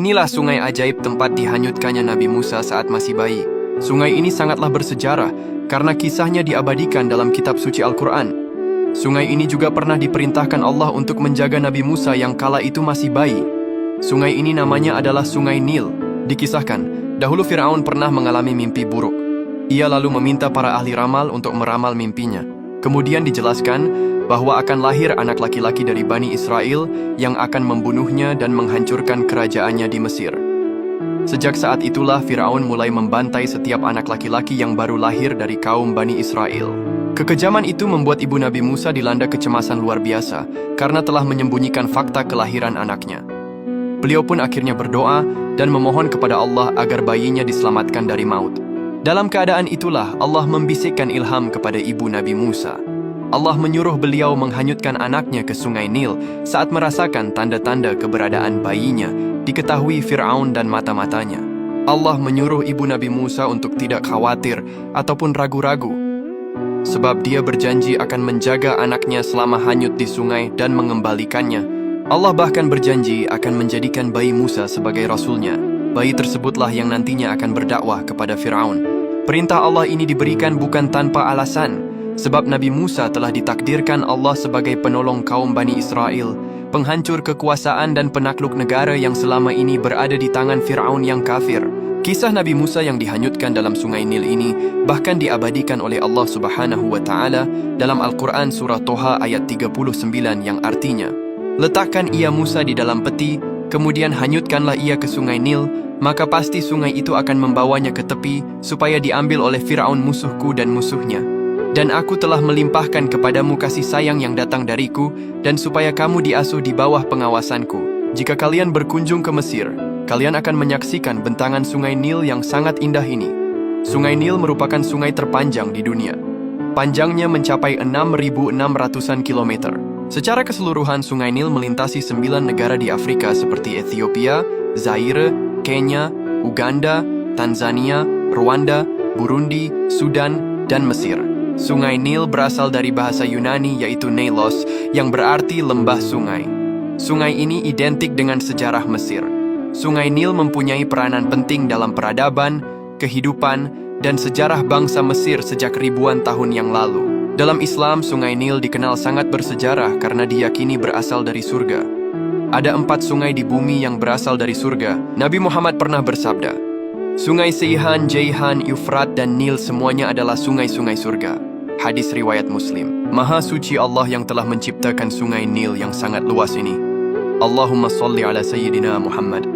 Inilah sungai ajaib tempat dihanyutkannya Nabi Musa saat masih bayi. Sungai ini sangatlah bersejarah karena kisahnya diabadikan dalam kitab suci Al-Quran. Sungai ini juga pernah diperintahkan Allah untuk menjaga Nabi Musa yang kala itu masih bayi. Sungai ini namanya adalah Sungai Nil. Dikisahkan, dahulu Firaun pernah mengalami mimpi buruk. Ia lalu meminta para ahli ramal untuk meramal mimpinya. Kemudian dijelaskan bahwa akan lahir anak laki-laki dari Bani Israel yang akan membunuhnya dan menghancurkan kerajaannya di Mesir. Sejak saat itulah Firaun mulai membantai setiap anak laki-laki yang baru lahir dari kaum Bani Israel. Kekejaman itu membuat ibu Nabi Musa dilanda kecemasan luar biasa karena telah menyembunyikan fakta kelahiran anaknya. Beliau pun akhirnya berdoa dan memohon kepada Allah agar bayinya diselamatkan dari maut. Dalam keadaan itulah Allah membisikkan ilham kepada ibu Nabi Musa. Allah menyuruh beliau menghanyutkan anaknya ke Sungai Nil saat merasakan tanda-tanda keberadaan bayinya diketahui Fir'aun dan mata-matanya. Allah menyuruh ibu Nabi Musa untuk tidak khawatir ataupun ragu-ragu, sebab dia berjanji akan menjaga anaknya selama hanyut di sungai dan mengembalikannya. Allah bahkan berjanji akan menjadikan bayi Musa sebagai rasulnya. Bayi tersebutlah yang nantinya akan berdakwah kepada Fir'aun. Perintah Allah ini diberikan bukan tanpa alasan, sebab Nabi Musa telah ditakdirkan Allah sebagai penolong kaum Bani Israel, penghancur kekuasaan dan penakluk negara yang selama ini berada di tangan Fir'aun yang kafir. Kisah Nabi Musa yang dihanyutkan dalam Sungai Nil ini bahkan diabadikan oleh Allah Subhanahu wa Ta'ala dalam Al-Quran surah Toha ayat 39 yang artinya, "Letakkan ia Musa di dalam peti, kemudian hanyutkanlah ia ke Sungai Nil, maka pasti sungai itu akan membawanya ke tepi supaya diambil oleh Fir'aun musuhku dan musuhnya. Dan aku telah melimpahkan kepadamu kasih sayang yang datang dariku, dan supaya kamu diasuh di bawah pengawasanku. Jika kalian berkunjung ke Mesir, kalian akan menyaksikan bentangan Sungai Nil yang sangat indah ini." Sungai Nil merupakan sungai terpanjang di dunia. Panjangnya mencapai 6.600-an kilometer. Secara keseluruhan, Sungai Nil melintasi 9 negara di Afrika seperti Ethiopia, Zaire, Kenya, Uganda, Tanzania, Rwanda, Burundi, Sudan, dan Mesir. Sungai Nil berasal dari bahasa Yunani yaitu Neilos yang berarti lembah sungai. Sungai ini identik dengan sejarah Mesir. Sungai Nil mempunyai peranan penting dalam peradaban, kehidupan, dan sejarah bangsa Mesir sejak ribuan tahun yang lalu. Dalam Islam, Sungai Nil dikenal sangat bersejarah karena diyakini berasal dari surga. Ada 4 sungai di bumi yang berasal dari surga. Nabi Muhammad pernah bersabda, "Sungai Seihan, Jaihan, Yufrat, dan Nil semuanya adalah sungai-sungai surga." Hadis riwayat Muslim. Maha suci Allah yang telah menciptakan Sungai Nil yang sangat luas ini. Allahumma salli ala Sayyidina Muhammad.